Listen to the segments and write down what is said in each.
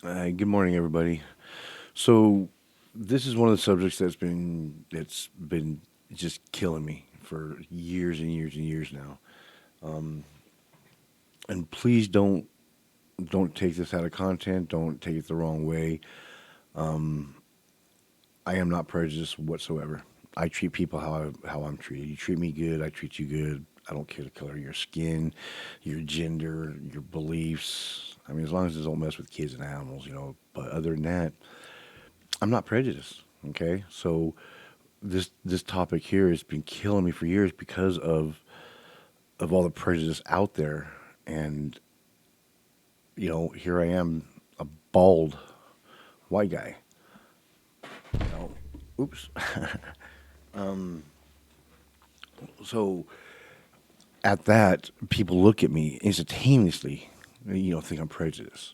Good morning, everybody. So, this is one of the subjects that's been just killing me for years and years and years now. And please don't take this out of content. Don't take it the wrong way. I am not prejudiced whatsoever. I treat people how I'm treated. You treat me good, I treat you good. I don't care the color of your skin, your gender, your beliefs. I mean, as long as it don't mess with kids and animals. But other than that, I'm not prejudiced. Okay, so this topic here has been killing me for years because of all the prejudice out there, and here I am, a bald white guy. You know, oops. So at that, people look at me instantaneously, think I'm prejudiced,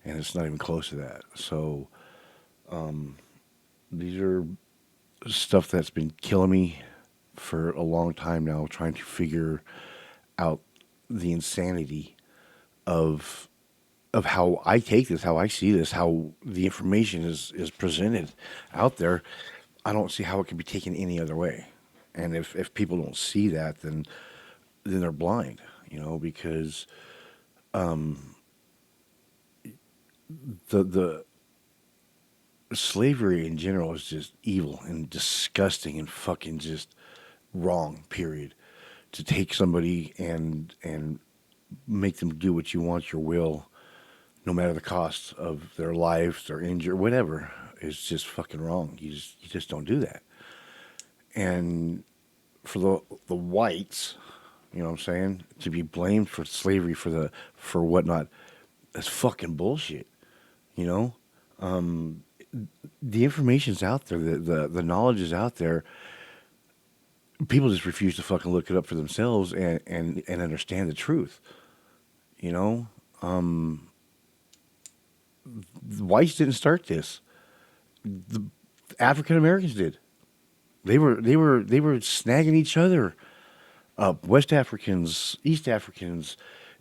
and it's not even close to that. So these are stuff that's been killing me for a long time now, trying to figure out the insanity of how I take this, how I see this, how the information is presented out there. I don't see how it can be taken any other way. And if people don't see that, then they're blind, because the slavery in general is just evil and disgusting and fucking just wrong. Period. To take somebody and make them do what you want, your will, no matter the cost of their lives, their injury, whatever, is just fucking wrong. You just don't do that. And for the whites, you know what I'm saying, to be blamed for slavery for whatnot, that's fucking bullshit. You know, the information's out there, the knowledge is out there. People just refuse to fucking look it up for themselves and understand the truth. You know, the whites didn't start this. The African Americans did. They were snagging each other up. West Africans, East Africans,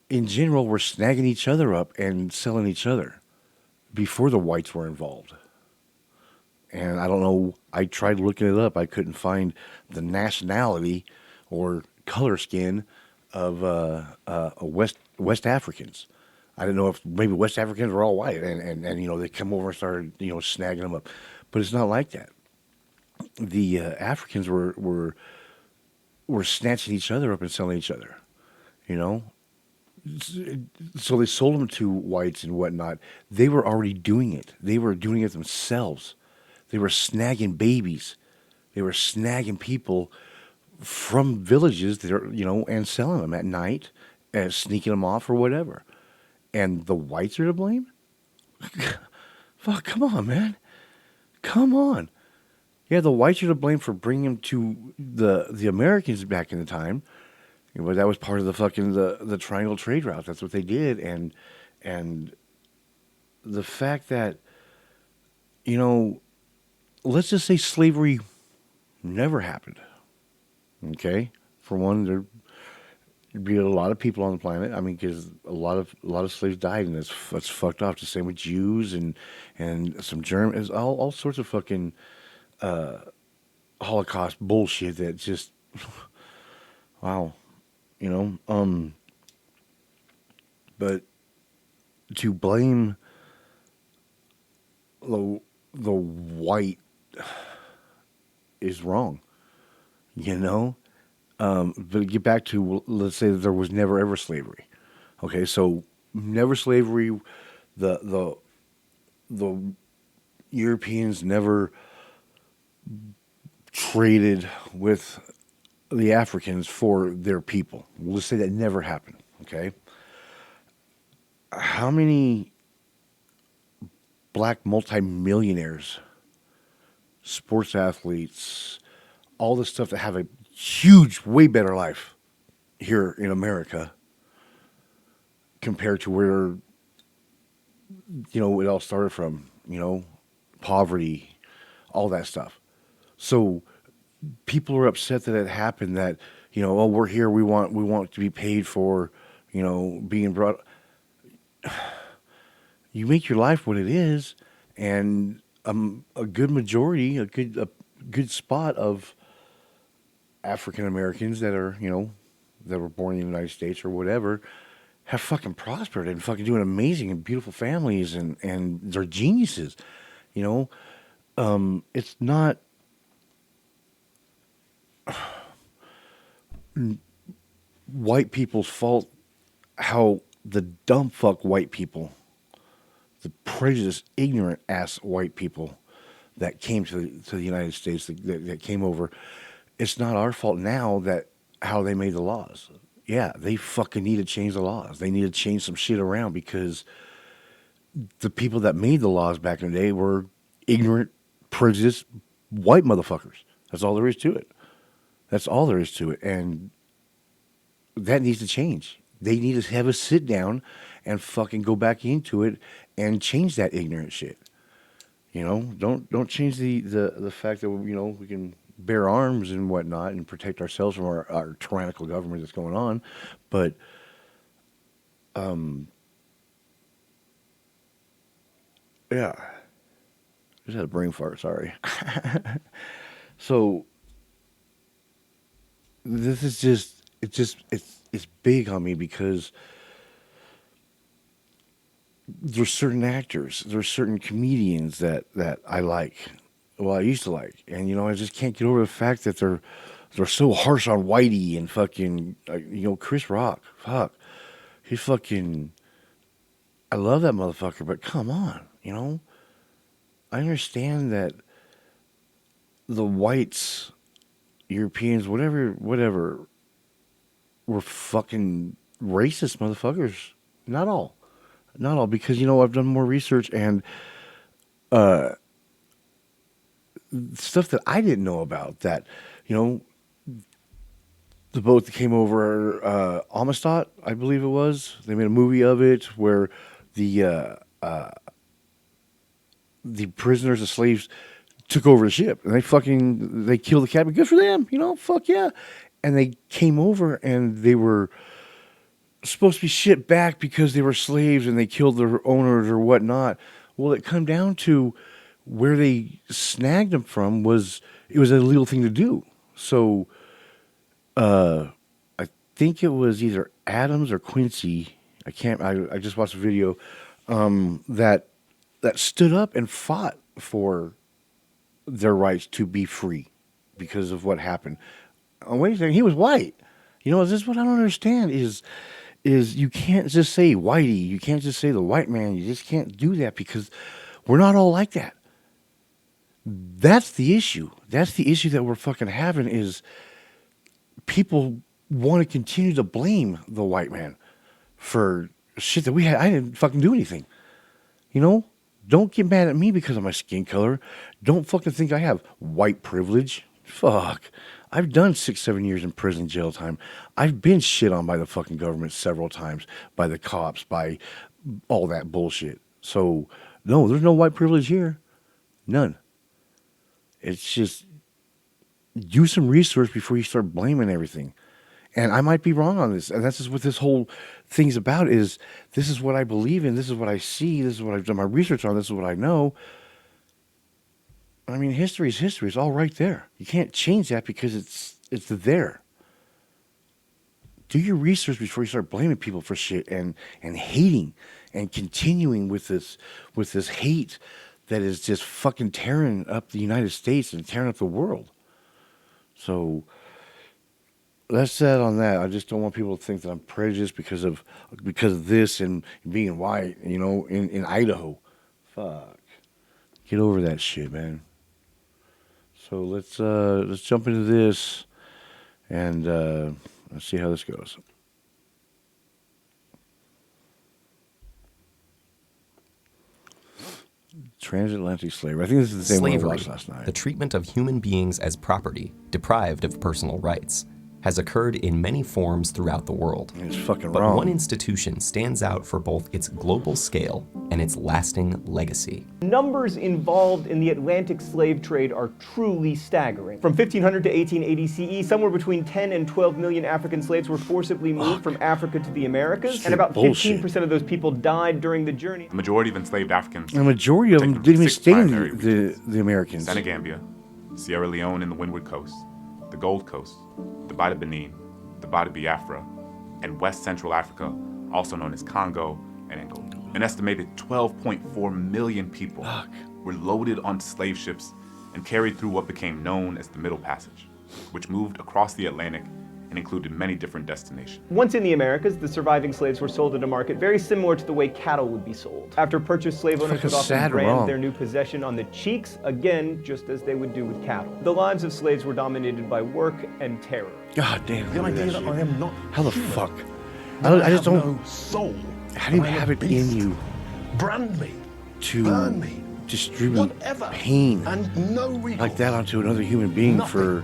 in general, were snagging each other up and selling each other before the whites were involved. And I don't know. I tried looking it up. I couldn't find the nationality or color skin of West Africans. I didn't know if maybe West Africans were all white and they come over and started snagging them up, but it's not like that. The Africans were snatching each other up and selling each other. You know, so they sold them to whites and whatnot. They were already doing it. They were doing it themselves. They were snagging babies. They were snagging people from villages and selling them at night and sneaking them off or whatever. And the whites are to blame? Fuck, come on, man. Come on. Yeah, the whites are to blame for bringing them to the Americans back in the time. That was part of the fucking the Triangle Trade Route. That's what they did, and the fact that you know, let's just say slavery never happened. Okay, for one, there'd be a lot of people on the planet. I mean, because a lot of slaves died, and that's fucked off. The same with Jews and some Germans, all sorts of fucking Holocaust bullshit. That just wow, you know. But to blame the white is wrong, you know. But get back to, let's say that there was never ever slavery. Okay, so never slavery. The Europeans never traded with the Africans for their people. Let's say that never happened. Okay, how many black multimillionaires, sports athletes, all the stuff that have a huge, way better life here in America compared to where it all started from, poverty, all that stuff. So people are upset that it happened. That oh, we're here. We want to be paid for being brought. you make your life what it is, and a good majority, a good spot of African Americans that are, that were born in the United States or whatever, have fucking prospered and fucking doing amazing and beautiful families, and they're geniuses. You know, it's not white people's fault how the dumb fuck white people, the prejudiced, ignorant ass white people that came to the United States, that came over. It's not our fault now that how they made the laws. Yeah, they fucking need to change the laws. They need to change some shit around because the people that made the laws back in the day were ignorant, prejudiced white motherfuckers. That's all there is to it. That's all there is to it. And that needs to change. They need to have a sit down and fucking go back into it and change that ignorant shit. Don't change the fact that we can bear arms and whatnot and protect ourselves from our tyrannical government that's going on, but yeah, just had a brain fart. Sorry. So this is it's big on me because there's certain actors, there's certain comedians that I like. Well, I used to like, and I just can't get over the fact that they're so harsh on Whitey and fucking Chris Rock. Fuck, he's fucking. I love that motherfucker, but come on, I understand that the whites, Europeans, whatever, were fucking racist motherfuckers. Not all, because I've done more research and stuff that I didn't know about. That the boat that came over Amistad, I believe it was. They made a movie of it where the prisoners, the slaves, took over the ship and they killed the captain. Good for them, fuck yeah. And they came over and they were supposed to be shipped back because they were slaves and they killed their owners or whatnot. Well, it come down to where they snagged them from was an illegal thing to do. So I think it was either Adams or Quincy. I just watched a video that stood up and fought for their rights to be free because of what happened. Oh, wait a second, he was white. This is what I don't understand is you can't just say whitey. You can't just say the white man. You just can't do that because we're not all like that. That's the issue. That's the issue that we're fucking having is people want to continue to blame the white man for shit that we had. I didn't fucking do anything. Don't get mad at me because of my skin color. Don't fucking think I have white privilege. Fuck. I've done 6-7 years in prison jail time. I've been shit on by the fucking government several times, by the cops, by all that bullshit. So, no, there's no white privilege here. None. It's just do some research before you start blaming everything. And I might be wrong on this. And that's just what this whole thing's about is this is what I believe in. This is what I see. This is what I've done my research on. This is what I know. I mean, history is history. It's all right there. You can't change that because it's there. Do your research before you start blaming people for shit and hating and continuing with this hate that is just fucking tearing up the United States and tearing up the world. So that's that on that. I just don't want people to think that I'm prejudiced because of this and being white, in Idaho. Fuck. Get over that shit, man. So let's jump into this and let's see how this goes. Transatlantic slavery. I think this is the same one we watched last night. The treatment of human beings as property, deprived of personal rights. has occurred in many forms throughout the world. It's fucking But wrong. one institution stands out for both its global scale and its lasting legacy. Numbers involved in the Atlantic slave trade are truly staggering. From 1500 to 1880 CE, somewhere between 10 and 12 million African slaves were forcibly moved from Africa to the Americas, and about 15% of those people died during the journey. The majority of enslaved Africans, The majority of them taken didn't from even 6 stay primary in the Americans. Senegambia, Sierra Leone and the Windward Coast, the Gold Coast, the Bight of Benin, the Bight of Biafra, and West Central Africa, also known as Congo and Angola. An estimated 12.4 million people were loaded on slave ships and carried through what became known as the Middle Passage, which moved across the Atlantic and included many different destinations. Once in the Americas, the surviving slaves were sold at a market very similar to the way cattle would be sold. After purchase, slave owners would Fucking often sad and brand wrong. their new possession on the cheeks, again, just as they would do with cattle. The lives of slaves were dominated by work and terror. God damn. The look at idea that that I shit. am not How the human, fuck? that I just have don't. no soul. How do you I am a have it in beast. you Brand me, to burn me, distribute whatever, pain and no recourse. like that onto another human being Nothing.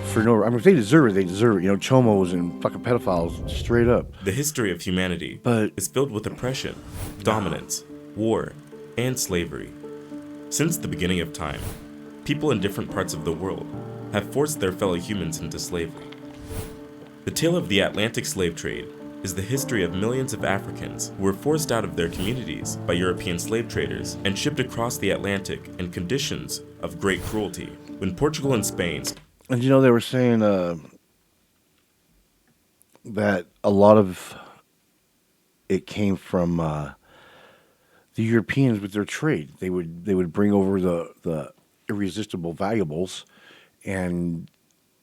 for no? I mean, if they deserve it, they deserve it. You know, chomos and fucking pedophiles, straight up. The history of humanity But- is filled with oppression, dominance, war, and slavery. Since the beginning of time, people in different parts of the world have forced their fellow humans into slavery. The tale of the Atlantic slave trade is the history of millions of Africans who were forced out of their communities by European slave traders and shipped across the Atlantic in conditions of great cruelty. When Portugal and Spain And you know, they were saying that a lot of it came from the Europeans with their trade. They would bring over the irresistible valuables, and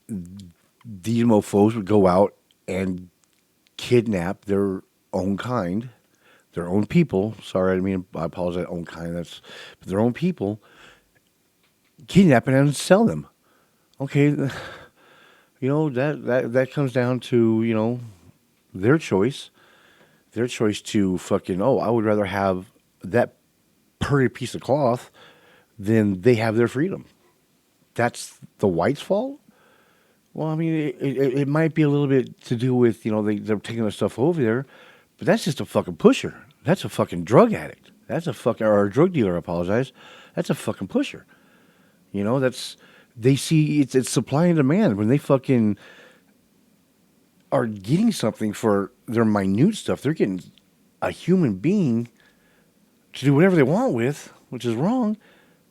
these mofos would go out and kidnap their own kind, their oon people. Sorry, I apologize. Own kind. That's but their own people. Kidnap them and sell them. Okay, you know that comes down to their choice to fucking I would rather have that pretty piece of cloth than they have their freedom. That's the whites' fault. Well, I mean, it might be a little bit to do with they're taking their stuff over there, but that's just a fucking pusher. That's a fucking drug addict. That's a fucking or a drug dealer. I apologize. That's a fucking pusher. They see it's supply and demand. When they fucking are getting something for their minute stuff, they're getting a human being to do whatever they want with, which is wrong,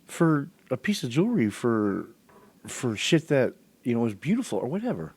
for a piece of jewelry, for shit that is beautiful or whatever.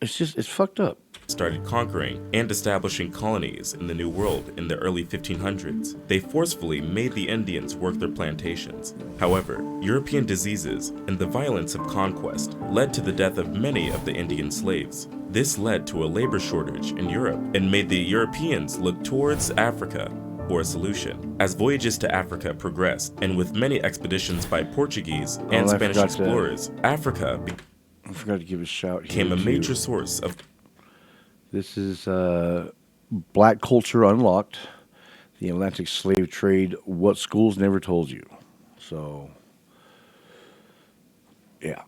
It's fucked up. started conquering and establishing colonies in the New World in the early 1500s, they forcefully made the Indians work their plantations. However, European diseases and the violence of conquest led to the death of many of the Indian slaves. This led to a labor shortage in Europe and made the Europeans look towards Africa for a solution. As voyages to Africa progressed, and with many expeditions by Portuguese and Spanish explorers, Africa I forgot to give a shout. became a here, major too. source of This is Black Culture Unlocked, the Atlantic Slave Trade, What Schools Never Told You. So, yeah.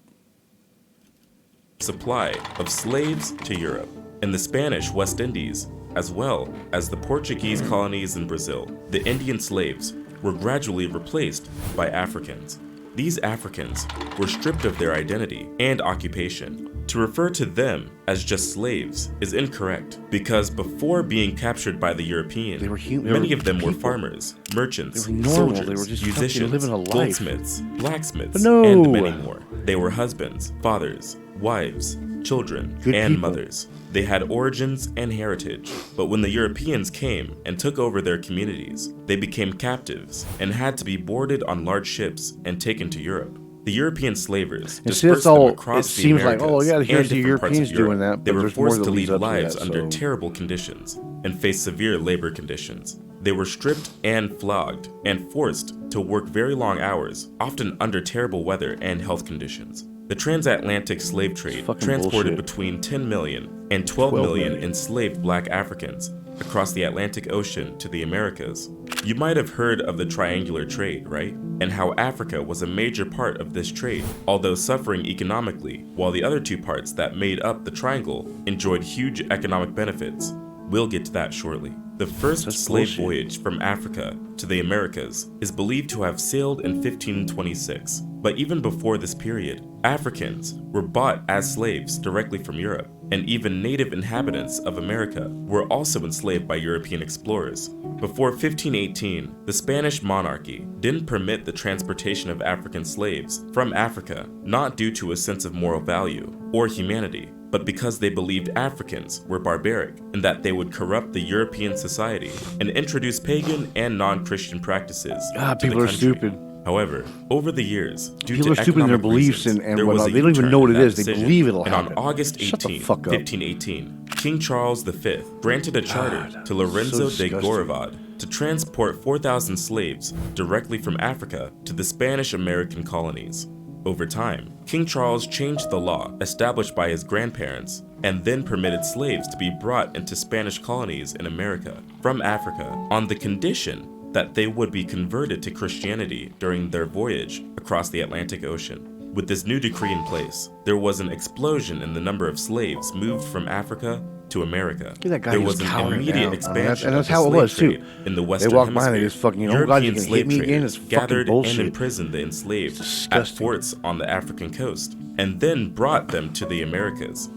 supply of slaves to Europe and the Spanish West Indies, as well as the Portuguese colonies in Brazil. The Indian slaves were gradually replaced by Africans. These Africans were stripped of their identity and occupation. To refer to them as just slaves is incorrect, because before being captured by the Europeans, They were many of them were people. farmers, merchants, They were normal. soldiers, They were just fucking musicians, living a life. goldsmiths, blacksmiths, But no. and many more. They were husbands, fathers, wives, children, Good and people. mothers. They had origins and heritage, but when the Europeans came and took over their communities, they became captives and had to be boarded on large ships and taken to Europe. The European slavers And see, dispersed that's all- them across it the seems like, Americas oh, yeah, here's and the different parts of Europeans doing Europe. that, They but were there's more forced that to leads lead up to lives that, under so- terrible conditions and face severe labor conditions. They were stripped and flogged and forced to work very long hours, often under terrible weather and health conditions. The transatlantic slave trade fucking transported bullshit. between 10 million and 12 million enslaved black Africans across the Atlantic Ocean to the Americas. You might have heard of the triangular trade, right? and how Africa was a major part of this trade, although suffering economically, while the other two parts that made up the triangle enjoyed huge economic benefits. We'll get to that shortly. The first That's slave bullshit. voyage from Africa to the Americas is believed to have sailed in 1526, but even before this period, Africans were bought as slaves directly from Europe, and even native inhabitants of America were also enslaved by European explorers. Before 1518, the Spanish monarchy didn't permit the transportation of African slaves from Africa, not due to a sense of moral value or humanity, but because they believed Africans were barbaric and that they would corrupt the European society and introduce pagan and non-Christian practices God, to the people are country. stupid. However, over the years, due People to are stupid in their economic beliefs reasons, and there was whatnot. a They don't even U-turn know what in it that is. They decision. believe it'll and happen. on August 18, Shut the fuck up. 1518, King Charles V granted a charter God, to Lorenzo so de disgusting. Gorevad to transport 4,000 slaves directly from Africa to the Spanish-American colonies. Over time, King Charles changed the law established by his grandparents and then permitted slaves to be brought into Spanish colonies in America from Africa on the condition that they would be converted to Christianity during their voyage across the Atlantic Ocean. With this new decree in place, there was an explosion in the number of slaves moved from Africa to America. Look at that guy, There he was an cowering immediate down. expansion And that's of the how it slave was, too. trade in the They Western walk by and they Hemisphere. just fucking, oh God, you European can slave hit me again. traders It's fucking gathered bullshit. and imprisoned the enslaved at disgusting. forts on the African coast, and then brought them to the Americas.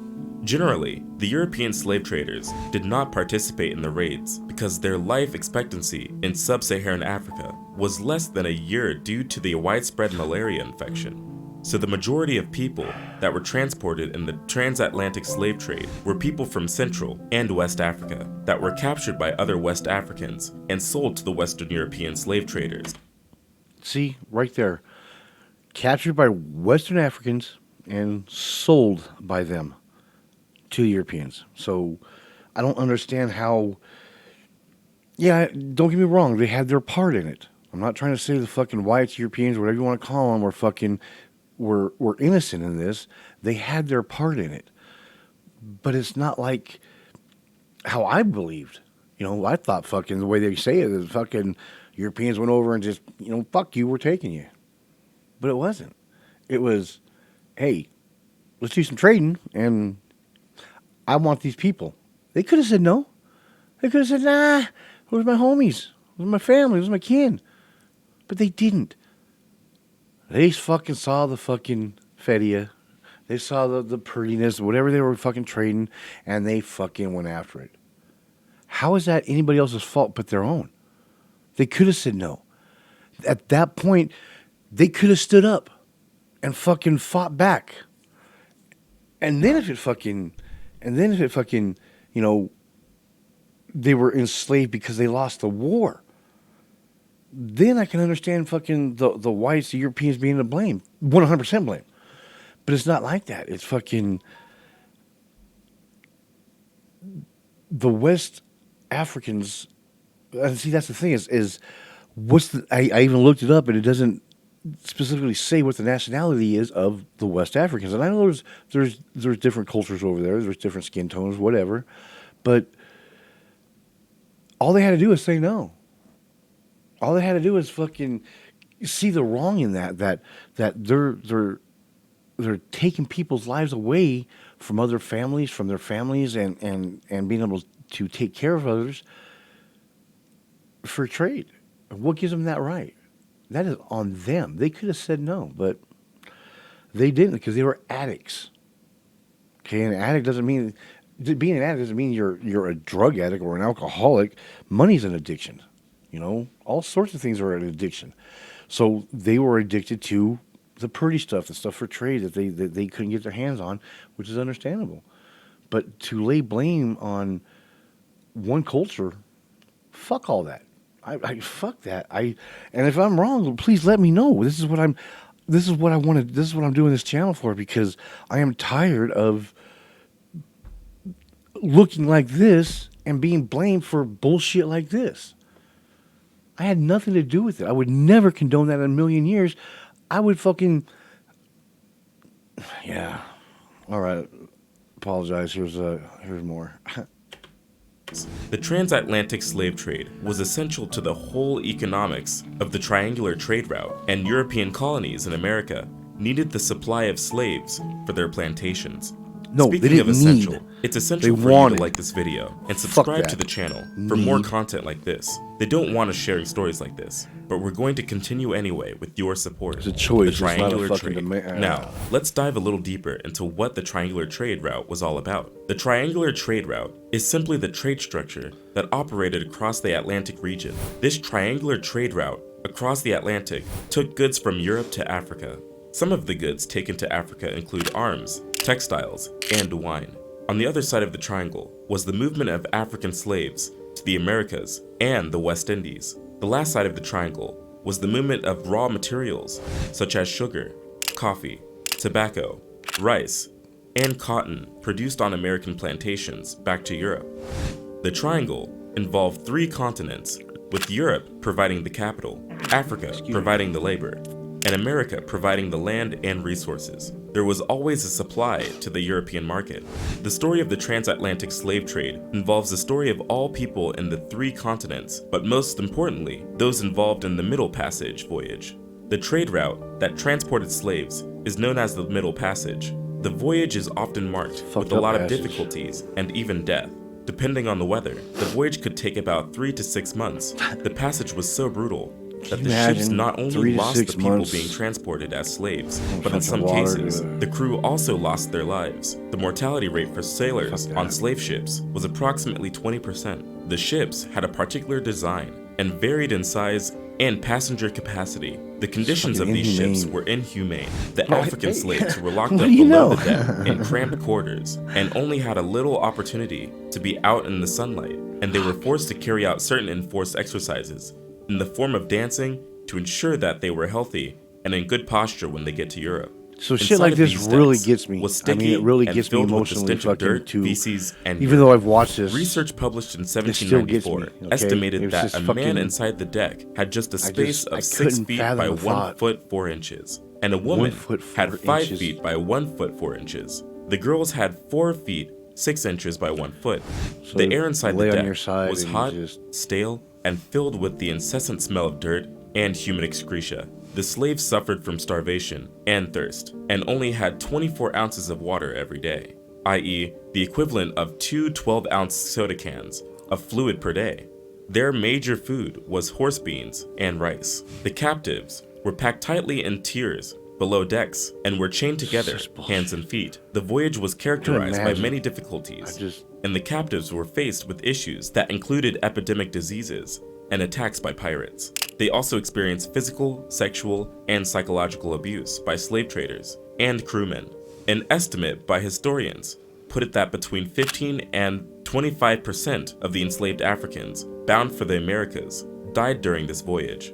Generally, the European slave traders did not participate in the raids because their life expectancy in sub-Saharan Africa was less than a year due to the widespread malaria infection. So the majority of people that were transported in the transatlantic slave trade were people from Central and West Africa that were captured by other West Africans and sold to the Western European slave traders. See, right there. Captured by Western Africans and sold by them to the Europeans. So I don't understand how. Yeah, don't get me wrong. They had their part in it. I'm not trying to say the fucking whites, Europeans, whatever you want to call them, were fucking were innocent in this. They had their part in it. But it's not like how I believed. You know, I thought fucking the way they say it is fucking Europeans went over and just, you know, fuck you, we're taking you. But it wasn't. It was, hey, let's do some trading, and I want these people. They could have said no. They could have said, nah, where's my homies? Where's my family? Where's my kin? But they didn't. They fucking saw the fucking fedia. They saw the prettiness, whatever they were fucking trading, and they fucking went after it. How is that anybody else's fault but their own? They could have said no. At that point, they could have stood up and fucking fought back. And then if it fucking, you know, they were enslaved because they lost the war, then I can understand fucking the whites, the Europeans being to blame. 100% blame. But it's not like that. It's fucking the West Africans. And see, that's the thing is what's the, I even looked it up and it doesn't specifically say what the nationality is of the West Africans. And I know there's different cultures over there. There's different skin tones, whatever. But all they had to do is say no. All they had to do is fucking see the wrong in that they're taking people's lives away from other families, from their families, and being able to take care of others for trade. What gives them that right? That is on them. They could have said no, but they didn't because they were addicts. Okay, an addict doesn't mean being an addict doesn't mean you're a drug addict or an alcoholic. Money's an addiction. You know, all sorts of things are an addiction. So they were addicted to the pretty stuff, the stuff for trade that they couldn't get their hands on, which is understandable. But to lay blame on one culture, fuck all that. I fuck that. And if I'm wrong, please let me know. This is what I wanted. This is what I'm doing this channel for, because I am tired of looking like this and being blamed for bullshit like this. I had nothing to do with it. I would never condone that in a million years. I would fucking... Yeah. All right. Apologize. Here's more. The transatlantic slave trade was essential to the whole economics of the triangular trade route, and European colonies in America needed the supply of slaves for their plantations. No, they Speaking of didn't essential, need. it's essential They for you wanted. to like this video and Fuck subscribe that. to the channel for more Need. content like this. They don't want us sharing stories like this, but we're going to continue anyway with your support. It's a choice, The it's not a triangular fucking trade. Now, let's dive a little deeper into what the triangular trade route was all about. The triangular trade route is simply the trade structure that operated across the Atlantic region. This triangular trade route across the Atlantic took goods from Europe to Africa. Some of the goods taken to Africa include arms, textiles, and wine. On the other side of the triangle was the movement of African slaves to the Americas and the West Indies. The last side of the triangle was the movement of raw materials such as sugar, coffee, tobacco, rice, and cotton produced on American plantations back to Europe. The triangle involved 3 continents, with Europe providing the capital, Africa providing the labor, and America providing the land and resources. There was always a supply to the European market. The story of the transatlantic slave trade involves the story of all people in the 3 continents, but most importantly, those involved in the Middle Passage voyage. The trade route that transported slaves is known as the Middle Passage. The voyage is often marked with a up lot of passage. difficulties and even death. Depending on the weather, the voyage could take about 3 to 6 months. The passage was so brutal that you the ships imagine not 3 only to lost the 6 people months? being transported as slaves, but fucking in some water, cases, dude. the crew also lost their lives. The mortality rate for sailors Fuck on that. slave ships was approximately 20%. The ships had a particular design and varied in size and passenger capacity. The conditions of fucking these ships inhumane. were inhumane. The Oh, African hey. slaves were locked What up do you below know? the deck in cramped quarters and only had a little opportunity to be out in the sunlight, and they were forced to carry out certain enforced exercises in the form of dancing to ensure that they were healthy and in good posture when they get to Europe. So shit Inside like of this these really decks gets me. was I mean, sticky it really and gets me filled with the emotionally stench of fucking dirt, too. feces, and Even urine. though I've watched this, Research published in it still gets 1794 me, okay? estimated It was that just a man fucking- inside the deck had just a space I of 6 couldn't feet fathom by the 1 thought. foot 4 inches, and a woman 1 foot, had 4 5 inches. feet by 1 foot 4 inches. The girls had 4 feet 6 inches by 1 foot. So The air inside lay the on your deck side was and hot, just- stale, and filled with the incessant smell of dirt and human excreta. The slaves suffered from starvation and thirst, and only had 24 ounces of water every day, i.e., the equivalent of 2 12-ounce soda cans of fluid per day. Their major food was horse beans and rice. The captives were packed tightly in tiers below decks and were chained together, Just bullshit. hands and feet. The voyage was characterized by imagine. many difficulties, I just- and the captives were faced with issues that included epidemic diseases and attacks by pirates. They also experienced physical, sexual, and psychological abuse by slave traders and crewmen. An estimate by historians put it that between 15 and 25% of the enslaved Africans bound for the Americas died during this voyage.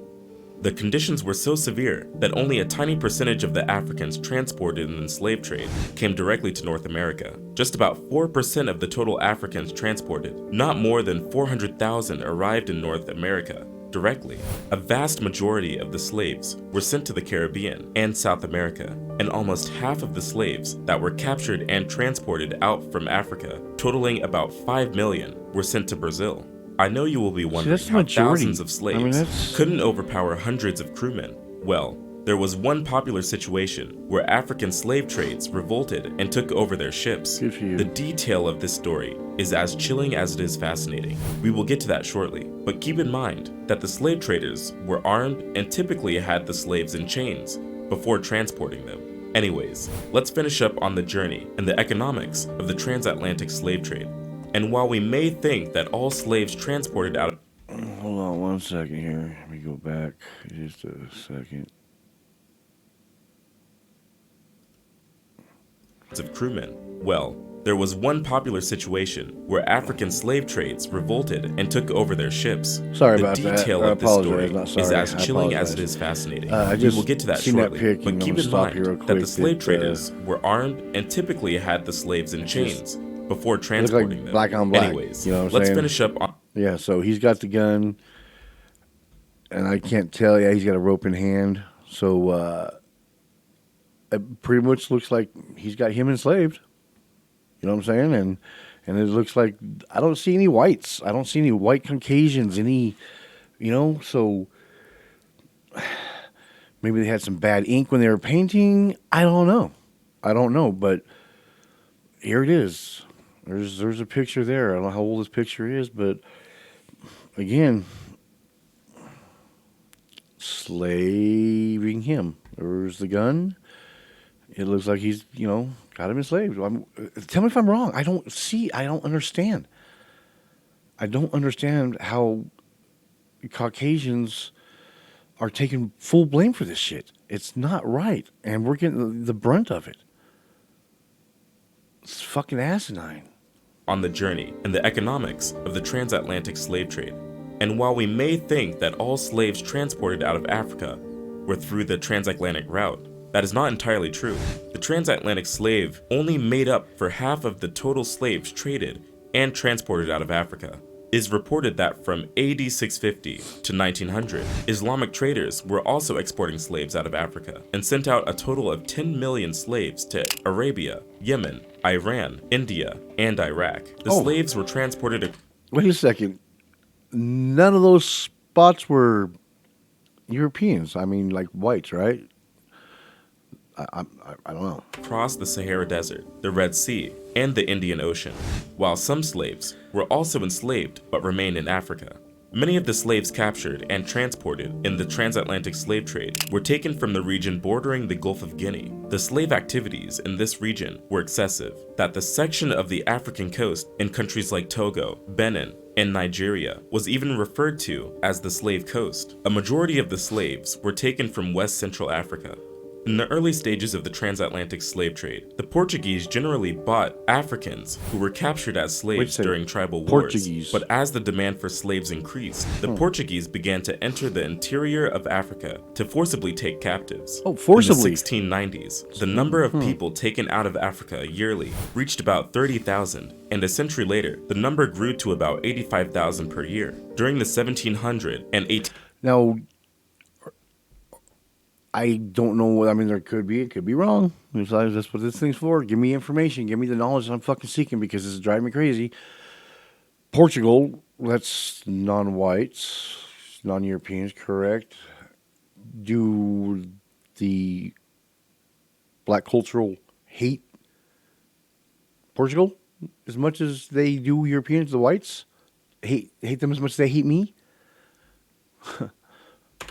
The conditions were so severe that only a tiny percentage of the Africans transported in the slave trade came directly to North America. Just about 4% of the total Africans transported, not more than 400,000, arrived in North America directly. A vast majority of the slaves were sent to the Caribbean and South America, and almost half of the slaves that were captured and transported out from Africa, totaling about 5 million, were sent to Brazil. I know you will be wondering that's the how majority. thousands of I slaves mean, that's- couldn't overpower hundreds of crewmen. Well, there was one popular situation where African slave trades revolted and took over their ships. Good for you. The detail of this story is as chilling as it is fascinating. We will get to that shortly, but keep in mind that the slave traders were armed and typically had the slaves in chains before transporting them. Anyways, let's finish up on the journey and the economics of the transatlantic slave trade. And while we may think that all slaves transported out Hold on 1 second here. Let me go back just a second. of crewmen, well, there was one popular situation where African slave trades revolted and took over their ships. Sorry the about that. detail I of this apologize. story Not is sorry. as I chilling as it apologize. is fascinating. I We just will get to that seen that shortly, pic, and but I'm keep gonna in stop mind here real that quick the slave that, traders were armed and typically had the slaves in chains before like transporting them. black on black, Anyways, you know what I'm let's saying? finish up on Yeah, so he's got the gun, and I can't tell. Yeah, he's got a rope in hand. So it pretty much looks like he's got him enslaved. You know what I'm saying? And And it looks like I don't see any whites. I don't see any white Caucasians, so maybe they had some bad ink when they were painting. I don't know, but here it is. There's a picture there. I don't know how old this picture is, but again, slaving him. There's the gun. It looks like he's, got him enslaved. Tell me if I'm wrong. I don't understand. I don't understand how Caucasians are taking full blame for this shit. It's not right. And we're getting the brunt of it. It's fucking asinine. On the journey and the economics of the transatlantic slave trade. And while we may think that all slaves transported out of Africa were through the transatlantic route, that is not entirely true. The transatlantic slave only made up for half of the total slaves traded and transported out of Africa. It is reported that from AD 650 to 1900, Islamic traders were also exporting slaves out of Africa and sent out a total of 10 million slaves to Arabia, Yemen, Iran, India, and Iraq. The slaves were transported. Wait a second. None of those spots were Europeans. I mean, like whites, right? I don't know. Across the Sahara Desert, the Red Sea, and the Indian Ocean, while some slaves were also enslaved but remained in Africa. Many of the slaves captured and transported in the transatlantic slave trade were taken from the region bordering the Gulf of Guinea. The slave activities in this region were excessive, that the section of the African coast in countries like Togo, Benin, and Nigeria was even referred to as the Slave Coast. A majority of the slaves were taken from West Central Africa. In the early stages of the transatlantic slave trade, the Portuguese generally bought Africans who were captured as slaves during tribal wars. But as the demand for slaves increased, the Portuguese began to enter the interior of Africa to forcibly take captives. Forcibly? In the 1690s, the number of people taken out of Africa yearly reached about 30,000, and a century later, the number grew to about 85,000 per year. During the 1700 and 18... Now, I don't know. I mean, it could be wrong. Besides, that's what this thing's for. Give me information. Give me the knowledge that I'm fucking seeking because this is driving me crazy. Portugal, that's non-whites, non-Europeans, correct? Do the black cultural hate Portugal as much as they do Europeans, the whites? Hate them as much as they hate me?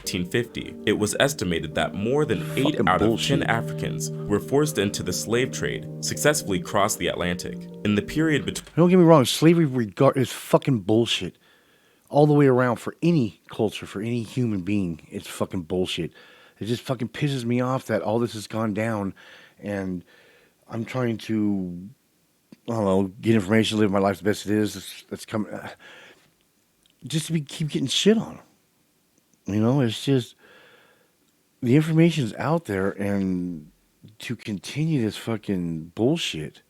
1850, it was estimated that more than 8 out of 10 Africans were forced into the slave trade, successfully crossed the Atlantic. In the period between... Don't get me wrong, slavery is fucking bullshit. All the way around for any culture, for any human being, it's fucking bullshit. It just fucking pisses me off that all this has gone down and I'm trying to, I don't know, get information, live my life the best it is. That's coming. Just to keep getting shit on. It's just the information's out there, and to continue this fucking bullshit.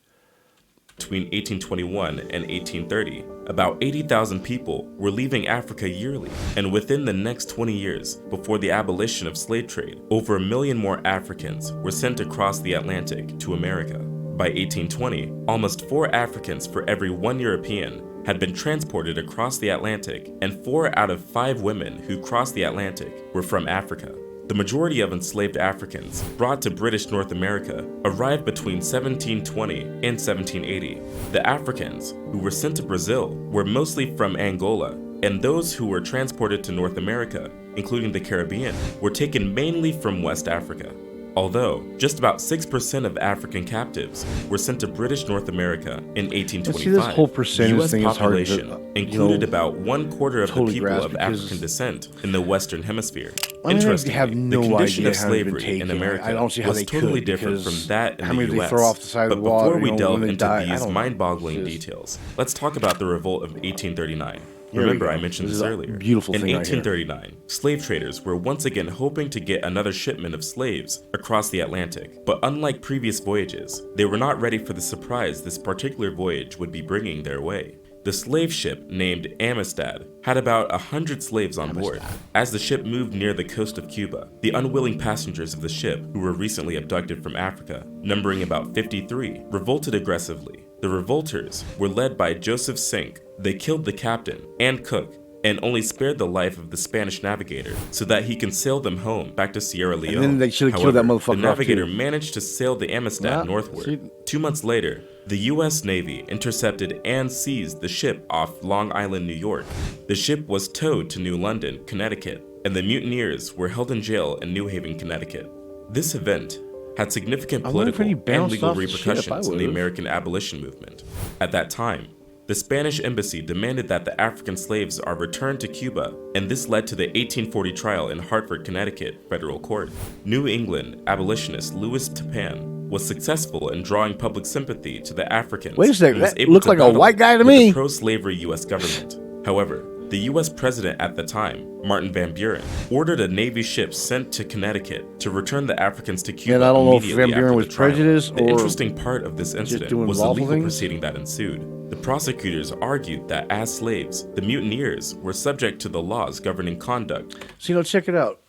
Between 1821 and 1830, about 80,000 people were leaving Africa yearly, and within the next 20 years, before the abolition of slave trade, over 1 million more Africans were sent across the Atlantic to America. By 1820, almost 4 Africans for every 1 European had been transported across the Atlantic, and 4 out of 5 women who crossed the Atlantic were from Africa. The majority of enslaved Africans brought to British North America arrived between 1720 and 1780. The Africans who were sent to Brazil were mostly from Angola, and those who were transported to North America, including the Caribbean, were taken mainly from West Africa. Although, just about 6% of African captives were sent to British North America in 1825. See, this whole percentage the US thing population is hard to, included about 1/4 of totally the people grasp of African descent in the Western Hemisphere. I Interestingly, have no the condition idea of how they've been slavery in taken. America I don't see how was they totally could, different because from that in how the many US. they throw off the side but of the water, before we when delve they into die, I these don't know. mind-boggling It's just- details, let's talk about the revolt of 1839. Here we Remember, go. I mentioned This this is a earlier. beautiful In thing right here. 1839, slave traders were once again hoping to get another shipment of slaves across the Atlantic. But unlike previous voyages, they were not ready for the surprise this particular voyage would be bringing their way. The slave ship, named Amistad, had about 100 slaves on board. As the ship moved near the coast of Cuba, the unwilling passengers of the ship, who were recently abducted from Africa, numbering about 53, revolted aggressively. The revolters were led by Joseph Sink. They killed the captain and cook and only spared the life of the Spanish navigator so that he can sail them home back to Sierra Leone. then they should have killed that However, motherfucker the off, navigator too. managed to sail the Amistad Yeah, northward. see- 2 months later, the U.S. Navy intercepted and seized the ship off Long Island, New York. The ship was towed to New London, Connecticut, and the mutineers were held in jail in New Haven, Connecticut. This event had significant I wonder if political he and bounced legal off the ship. I repercussions in the would've. American abolition movement. At that time, the Spanish embassy demanded that the African slaves are returned to Cuba, and this led to the 1840 trial in Hartford, Connecticut federal court. New England abolitionist Louis Tappan was successful in drawing public sympathy to the Africans. Wait a second, and was that able looked to like a battle white guy to with me. the pro-slavery U.S. government. However, the U.S. president at the time, Martin Van Buren, ordered a Navy ship sent to Connecticut to return the Africans to Cuba And I don't know if immediately Van Buren after was the trial. prejudiced The or interesting part of this incident doing was the lawful legal things. proceeding that ensued. The prosecutors argued that as slaves, the mutineers were subject to the laws governing conduct. So, check it out.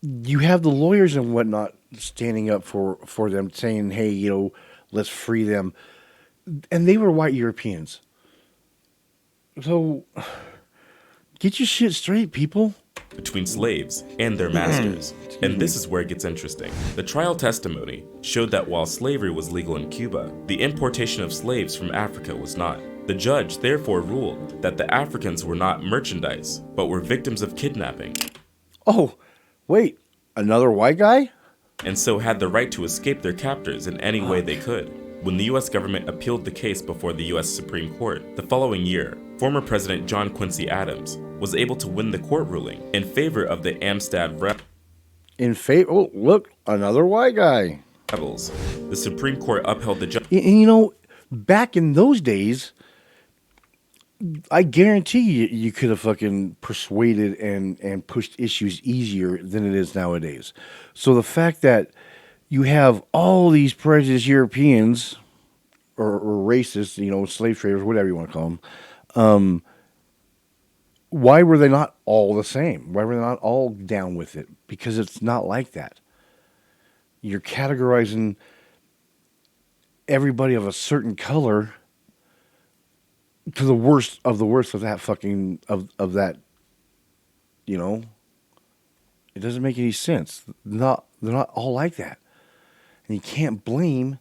You have the lawyers and whatnot standing up for them, saying, hey, let's free them. And they were white Europeans. So, get your shit straight, people. Between slaves and their masters. And this is where it gets interesting. The trial testimony showed that while slavery was legal in Cuba, the importation of slaves from Africa was not. The judge therefore ruled that the Africans were not merchandise, but were victims of kidnapping, Oh, wait, another white guy? and so had the right to escape their captors in any way they could. When the US government appealed the case before the US Supreme Court, the following year, former President John Quincy Adams was able to win the court ruling in favor of the Amistad In favor. Oh, look, another white guy. rebels. The Supreme Court upheld the And back in those days, I guarantee you could have fucking persuaded and pushed issues easier than it is nowadays. So the fact that you have all these prejudiced Europeans or racists, slave traders, whatever you want to call them, why were they not all the same? Why were they not all down with it? Because it's not like that. You're categorizing everybody of a certain color to the worst of that fucking of that. It doesn't make any sense. They're not all like that, and you can't blame.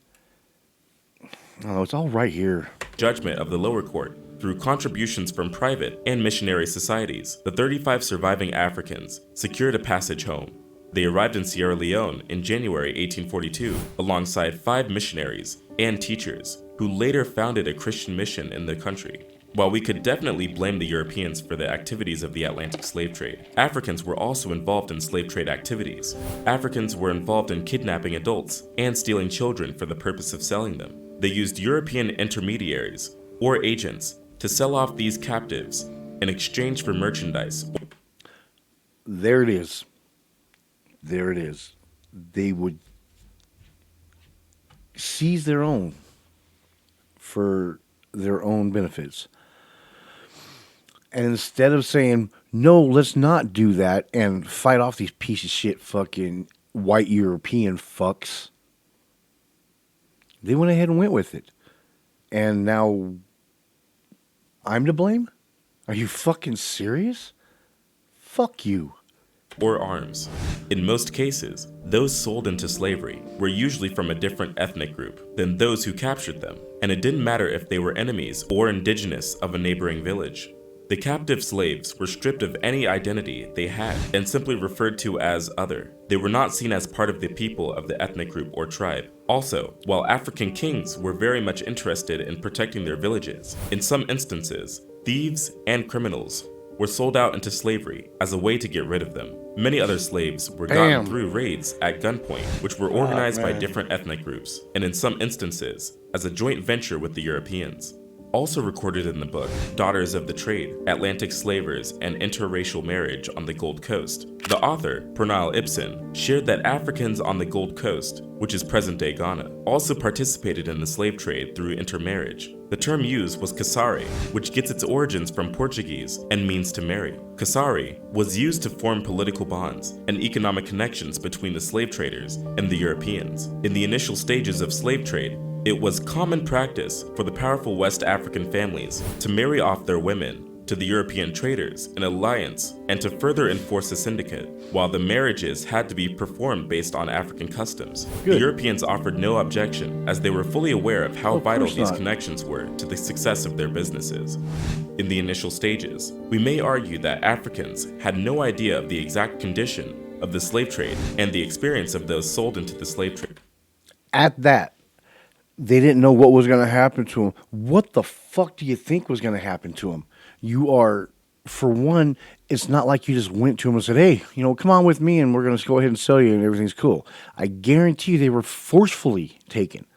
Oh, it's all right here. judgment of the lower court through contributions from private and missionary societies. The 35 surviving Africans secured a passage home. They arrived in Sierra Leone in January 1842 alongside 5 missionaries and teachers who later founded a Christian mission in the country. While we could definitely blame the Europeans for the activities of the Atlantic slave trade, Africans were also involved in slave trade activities. Africans were involved in kidnapping adults and stealing children for the purpose of selling them. They used European intermediaries or agents to sell off these captives in exchange for merchandise. There it is. There it is. They would seize their own for their own benefits. And instead of saying, no, let's not do that and fight off these piece of shit fucking white European fucks, they went ahead and went with it. And now I'm to blame? Are you fucking serious? Fuck you. Or arms. In most cases, those sold into slavery were usually from a different ethnic group than those who captured them, and it didn't matter if they were enemies or indigenous of a neighboring village. The captive slaves were stripped of any identity they had and simply referred to as other. They were not seen as part of the people of the ethnic group or tribe. Also, while African kings were very much interested in protecting their villages, in some instances, thieves and criminals were sold out into slavery as a way to get rid of them. Many other slaves were gotten through raids at gunpoint, which were organized by different ethnic groups, and in some instances, as a joint venture with the Europeans. Also recorded in the book, Daughters of the Trade, Atlantic Slavers and Interracial Marriage on the Gold Coast, the author, Pernille Ibsen, shared that Africans on the Gold Coast, which is present-day Ghana, also participated in the slave trade through intermarriage. The term used was casare, which gets its origins from Portuguese and means to marry. Casare was used to form political bonds and economic connections between the slave traders and the Europeans. In the initial stages of slave trade, It was common practice for the powerful West African families to marry off their women to the European traders in alliance and to further enforce the syndicate, while the marriages had to be performed based on African customs. The Good. Europeans offered no objection, as they were fully aware of how Of vital course these not. connections were to the success of their businesses. In the initial stages, we may argue that Africans had no idea of the exact condition of the slave trade and the experience of those sold into the slave trade. At that, they didn't know what was going to happen to them. What the fuck do you think was going to happen to them? You are, for one, it's not like you just went to them and said, hey, come on with me and we're going to go ahead and sell you and everything's cool. I guarantee you they were forcefully taken.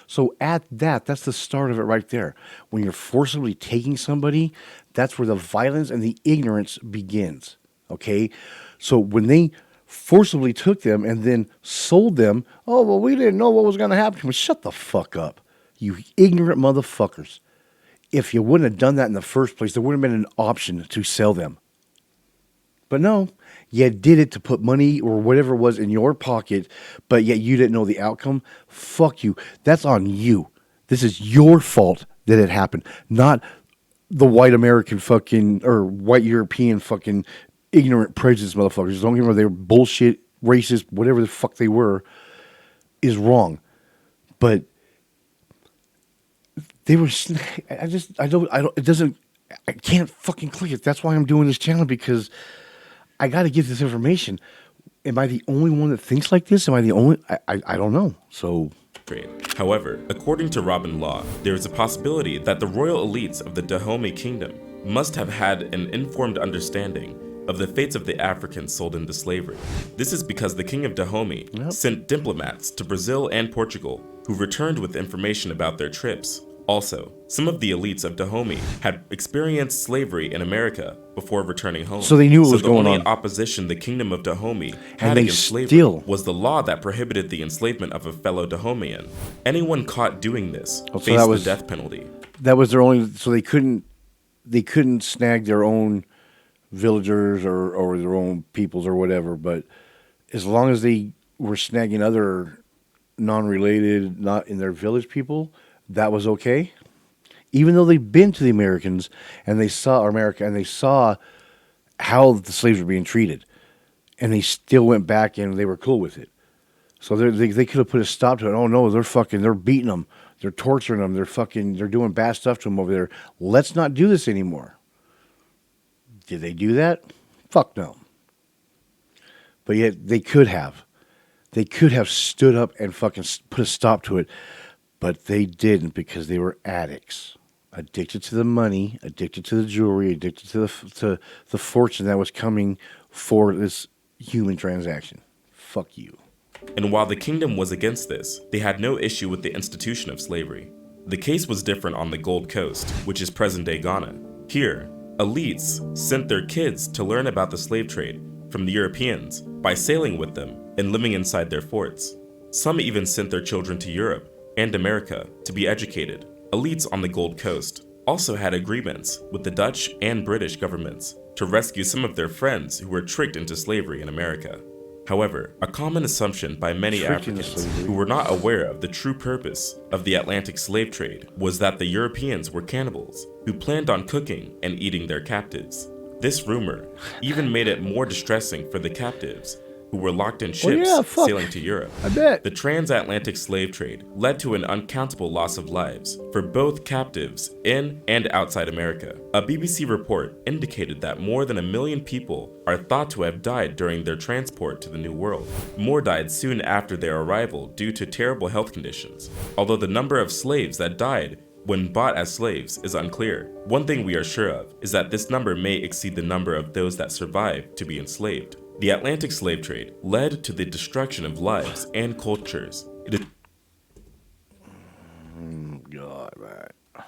So at that, that's the start of it right there. When you're forcibly taking somebody, that's where the violence and the ignorance begins. Okay? So when they forcibly took them and then sold them, oh, well, we didn't know what was going to happen to them. Shut the fuck up, you ignorant motherfuckers. If you wouldn't have done that in the first place, there wouldn't have been an option to sell them. But no, you did it to put money or whatever it was in your pocket, but yet you didn't know the outcome. Fuck you. That's on you. This is your fault that it happened, not the white American fucking or white European fucking ignorant prejudice motherfuckers. Don't get me wrong, they were bullshit, racist, whatever the fuck they were, is wrong. But they were, I can't fucking click it. That's why I'm doing this channel, because I got to get this information. Am I the only one that thinks like this? Am I the only, I don't know. So Trade. However, according to Robin Law, there is a possibility that the royal elites of the Dahomey Kingdom must have had an informed understanding of the fates of the Africans sold into slavery. This is because the King of Dahomey sent diplomats to Brazil and Portugal who returned with information about their trips. Also, some of the elites of Dahomey had experienced slavery in America before returning home. So they knew what was going the on. only opposition the Kingdom of Dahomey had they against slavery still- was the law that prohibited the enslavement of a fellow Dahomean. Anyone caught doing this so faced that was- the death penalty. that was their only, so they couldn't snag their own villagers or their own peoples or whatever. But as long as they were snagging other non-related, not in their village people, that was okay. Even though they've been to the Americans and they saw America and they saw how the slaves were being treated, and they still went back and they were cool with it. So they could have put a stop to it. Oh no, they're beating them, they're torturing them, they're doing bad stuff to them over there. Let's not do this anymore. Did they do that? Fuck no. But yet they could have. They could have stood up and fucking put a stop to it, but they didn't, because they were addicts, addicted to the money, addicted to the jewelry, addicted to the fortune that was coming for this human transaction. Fuck you. And while the kingdom was against this, they had no issue with the institution of slavery. The case was different on the Gold Coast, which is present-day Ghana. Here, elites sent their kids to learn about the slave trade from the Europeans by sailing with them and living inside their forts. Some even sent their children to Europe and America to be educated. Elites on the Gold Coast also had agreements with the Dutch and British governments to rescue some of their friends who were tricked into slavery in America. However, a common assumption by many Tricked into Africans slavery. who were not aware of the true purpose of the Atlantic slave trade was that the Europeans were cannibals who planned on cooking and eating their captives. This rumor even made it more distressing for the captives who were locked in ships yeah, fuck. sailing to Europe. I bet. The transatlantic slave trade led to an uncountable loss of lives for both captives in and outside America. A BBC report indicated that more than 1 million people are thought to have died during their transport to the New World. More died soon after their arrival due to terrible health conditions, although the number of slaves that died when bought as slaves is unclear. One thing we are sure of is that this number may exceed the number of those that survived to be enslaved. The Atlantic slave trade led to the destruction of lives and cultures. It is God, man.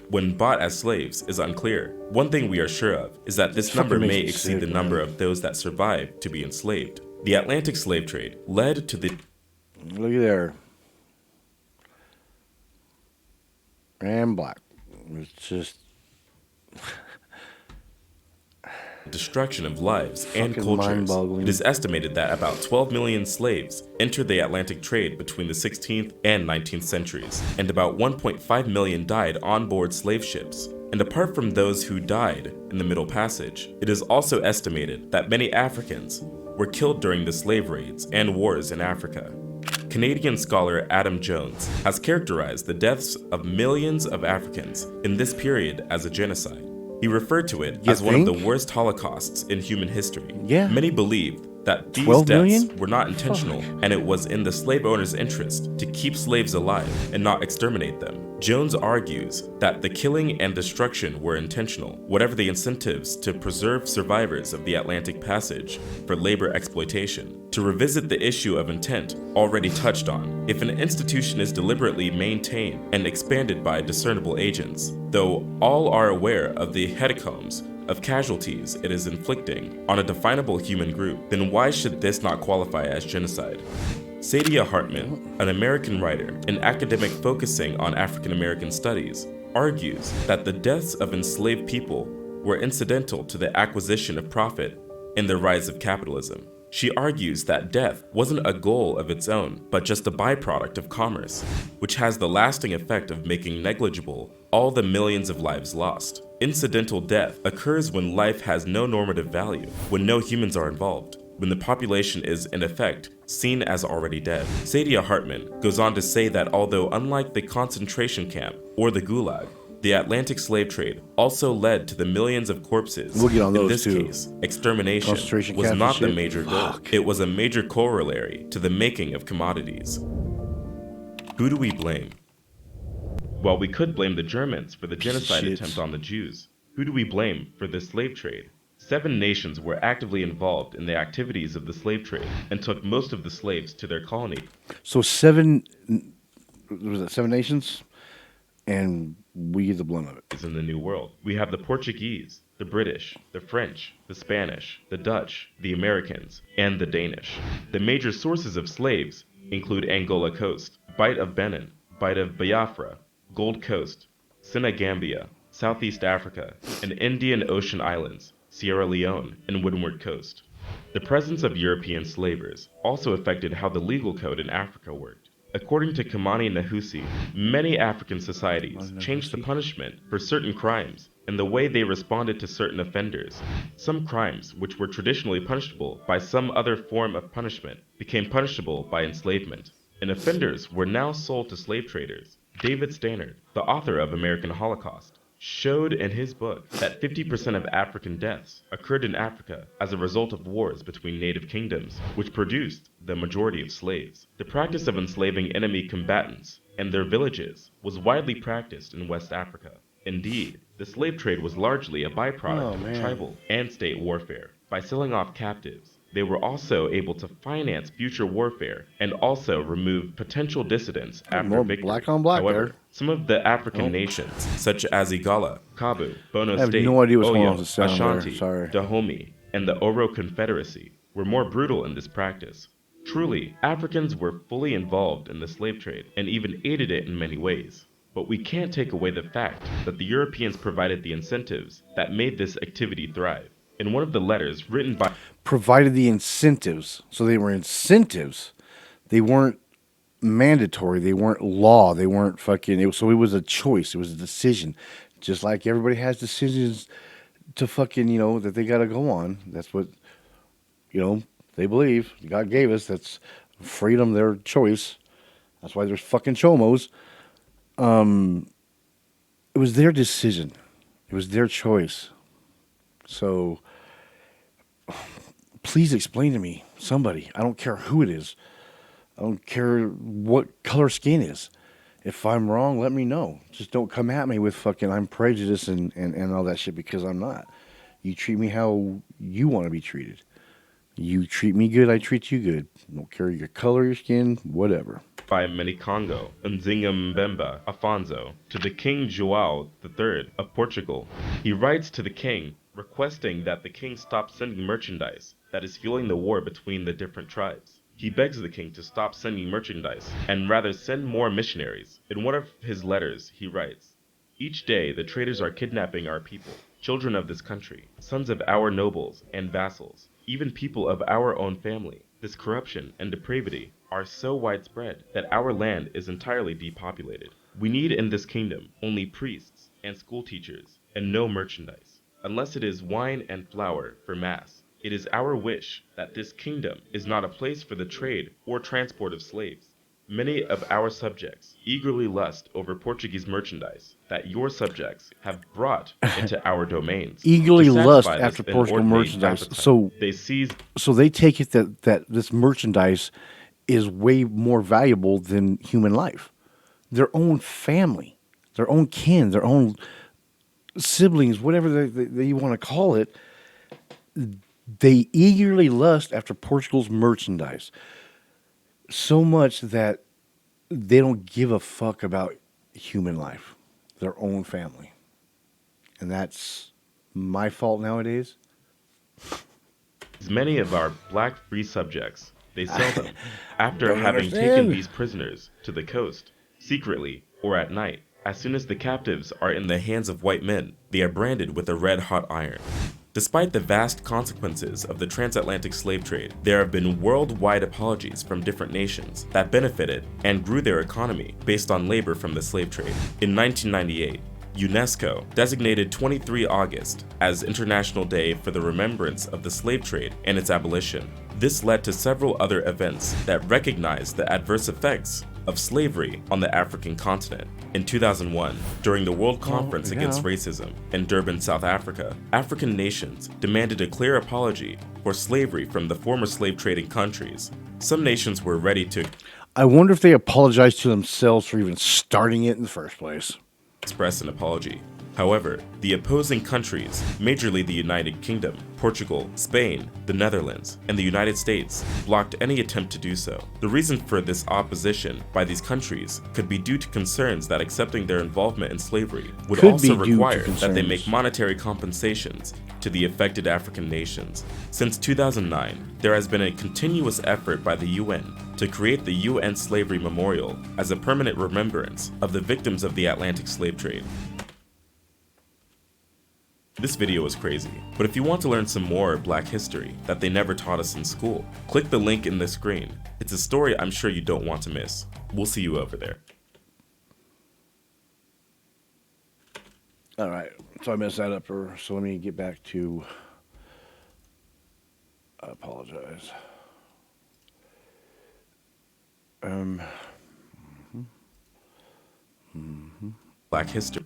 when bought as slaves is unclear. One thing we are sure of is that this Fucking number makes may me exceed the sick, number man. of those that survived to be enslaved. The Atlantic slave trade led to the Look at there. And black. It's just. destruction of lives and Fucking cultures. mind-boggling. It is estimated that about 12 million slaves entered the Atlantic trade between the 16th and 19th centuries, and about 1.5 million died on board slave ships. And apart from those who died in the Middle Passage, it is also estimated that many Africans were killed during the slave raids and wars in Africa. Canadian scholar Adam Jones has characterized the deaths of millions of Africans in this period as a genocide. He referred to it You as one of think? the worst holocausts in human history. Yeah. Many believe that these 12 deaths million? were not intentional, and it was in the slave owner's interest to keep slaves alive and not exterminate them. Jones argues that the killing and destruction were intentional, whatever the incentives to preserve survivors of the Atlantic Passage for labor exploitation. To revisit the issue of intent already touched on, if an institution is deliberately maintained and expanded by discernible agents, though all are aware of the hecatombs of casualties it is inflicting on a definable human group, then why should this not qualify as genocide? Saidiya Hartman, an American writer and academic focusing on African American studies, argues that the deaths of enslaved people were incidental to the acquisition of profit and the rise of capitalism. She argues that death wasn't a goal of its own, but just a byproduct of commerce, which has the lasting effect of making negligible all the millions of lives lost. Incidental death occurs when life has no normative value, when no humans are involved, when the population is, in effect, seen as already dead. Saidiya Hartman goes on to say that although unlike the concentration camp or the Gulag, the Atlantic slave trade also led to the millions of corpses. We'll get on In those this too. case, extermination Concentration was camps and not the shit. major goal. Fuck. It was a major corollary to the making of commodities. Who do we blame? Well, we could blame the Germans for the genocide shit. attempt on the Jews. Who do we blame for the slave trade? 7 nations were actively involved in the activities of the slave trade and took most of the slaves to their colony. So was it 7 nations? And we get the blunt of it. In the New World, we have the Portuguese, the British, the French, the Spanish, the Dutch, the Americans, and the Danish. The major sources of slaves include Angola Coast, Bight of Benin, Bight of Biafra, Gold Coast, Senegambia, Southeast Africa, and Indian Ocean Islands, Sierra Leone, and Windward Coast. The presence of European slavers also affected how the legal code in Africa worked. According to Kamani Nahusi, many African societies changed the punishment for certain crimes and the way they responded to certain offenders. Some crimes, which were traditionally punishable by some other form of punishment, became punishable by enslavement, and offenders were now sold to slave traders. David Stannard, the author of American Holocaust, showed in his book that 50% of African deaths occurred in Africa as a result of wars between native kingdoms, which produced the majority of slaves. The practice of enslaving enemy combatants and their villages was widely practiced in West Africa. Indeed, the slave trade was largely a byproduct of tribal and state warfare. By selling off captives, they were also able to finance future warfare and also remove potential dissidents after more victory. black on black However, there. some of the African nations, such as Igala, Kabu, Bono I have State, no idea what's going on Oyo, with the sound there. Ashanti, Sorry. Dahomey, and the Oro Confederacy, were more brutal in this practice. Truly, Africans were fully involved in the slave trade and even aided it in many ways. But we can't take away the fact that the Europeans provided the incentives that made this activity thrive. In one of the letters written by Provided the incentives. So they were incentives. They weren't mandatory. They weren't law. They weren't fucking. So it was a choice. It was a decision. Just like everybody has decisions to fucking, that they got to go on. That's what, they believe. God gave us. That's freedom, their choice. That's why there's fucking chomos. It was their decision. It was their choice. So please explain to me, somebody. I don't care who it is. I don't care what color skin is. If I'm wrong, let me know. Just don't come at me with fucking I'm prejudiced and all that shit, because I'm not. You treat me how you want to be treated. You treat me good, I treat you good. I don't care your color, your skin, whatever. by Manicongo, Nzinga Mbemba Afonso, to the King João III of Portugal. He writes to the king, requesting that the king stop sending merchandise that is fueling the war between the different tribes. He begs the king to stop sending merchandise and rather send more missionaries. In one of his letters, he writes, "Each day the traders are kidnapping our people, children of this country, sons of our nobles and vassals, even people of our own family. This corruption and depravity are so widespread that our land is entirely depopulated. We need in this kingdom only priests and school teachers and no merchandise, unless it is wine and flour for mass. It is our wish that this kingdom is not a place for the trade or transport of slaves. Many of our subjects eagerly lust over Portuguese merchandise that your subjects have brought into our domains. Eagerly To lust satisfy after this Portugal inordinate merchandise. appetite, So they seize they take it that this merchandise is way more valuable than human life. Their own family, their own kin, their own siblings, whatever they want to call it, they eagerly lust after Portugal's merchandise. So much that they don't give a fuck about human life, their own family. And that's my fault nowadays. many of our black free subjects. They sell them after Don't having taken understand. these prisoners to the coast, secretly or at night. As soon as the captives are in the hands of white men, they are branded with a red-hot iron. Despite the vast consequences of the transatlantic slave trade, there have been worldwide apologies from different nations that benefited and grew their economy based on labor from the slave trade. In 1998, UNESCO designated 23 August as International Day for the remembrance of the slave trade and its abolition. This led to several other events that recognized the adverse effects of slavery on the African continent. In 2001, during the World Conference Against Racism in Durban, South Africa, African nations demanded a clear apology for slavery from the former slave trading countries. Some nations were ready to I wonder if they apologized to themselves for even starting it in the first place. express an apology. However, the opposing countries, majorly the United Kingdom, Portugal, Spain, the Netherlands, and the United States, blocked any attempt to do so. The reason for this opposition by these countries could be due to concerns that accepting their involvement in slavery would Could also be due to require that they concerns. make monetary compensations to the affected African nations. Since 2009, there has been a continuous effort by the UN to create the UN Slavery Memorial as a permanent remembrance of the victims of the Atlantic slave trade. This video is crazy, but if you want to learn some more black history that they never taught us in school, click the link in the screen. It's a story I'm sure you don't want to miss. We'll see you over there. All right, so I messed that up. So let me get back to. I apologize. Black history.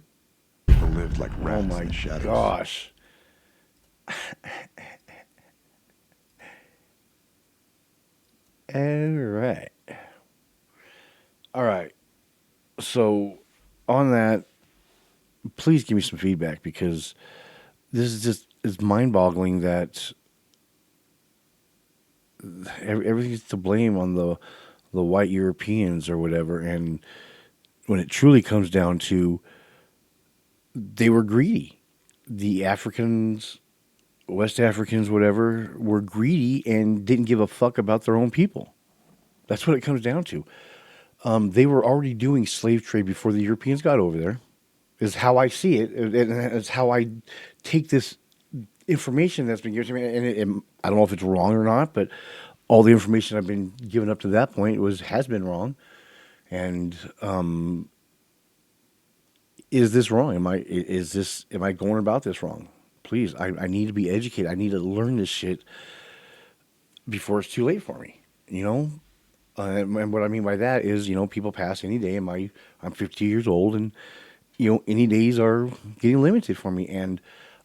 People lived like Oh rats my in the shadows. gosh. All right. All right. So on that, please give me some feedback because this is just it's mind-boggling that everything's to blame on the white Europeans or whatever, and when it truly comes down to they were greedy. The Africans, West Africans, whatever, were greedy and didn't give a fuck about their own people. That's what it comes down to. They were already doing slave trade before the Europeans got over there, is how I see it. And it's how I take this information that's been given to me. And I don't know if it's wrong or not, but all the information I've been given up to that point has been wrong. And is this wrong? Am I going about this wrong? Please, I need to be educated. I need to learn this shit before it's too late for me. You know, and what I mean by that is, you know, people pass any day. I'm 50 years old, and you know, any days are getting limited for me. And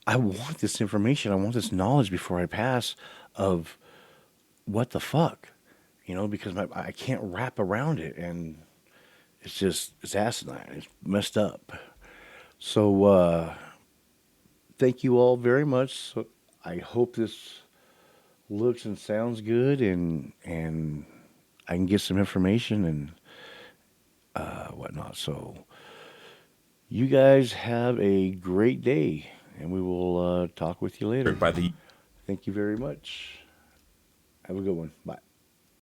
I want this information. I want this knowledge before I pass of what the fuck, you know, because I can't wrap around it, and it's asinine. It's messed up. So thank you all very much. So I hope this looks and sounds good, and I can get some information and whatnot. So you guys have a great day, and we will talk with you later. By the Thank you very much. Have a good one. Bye.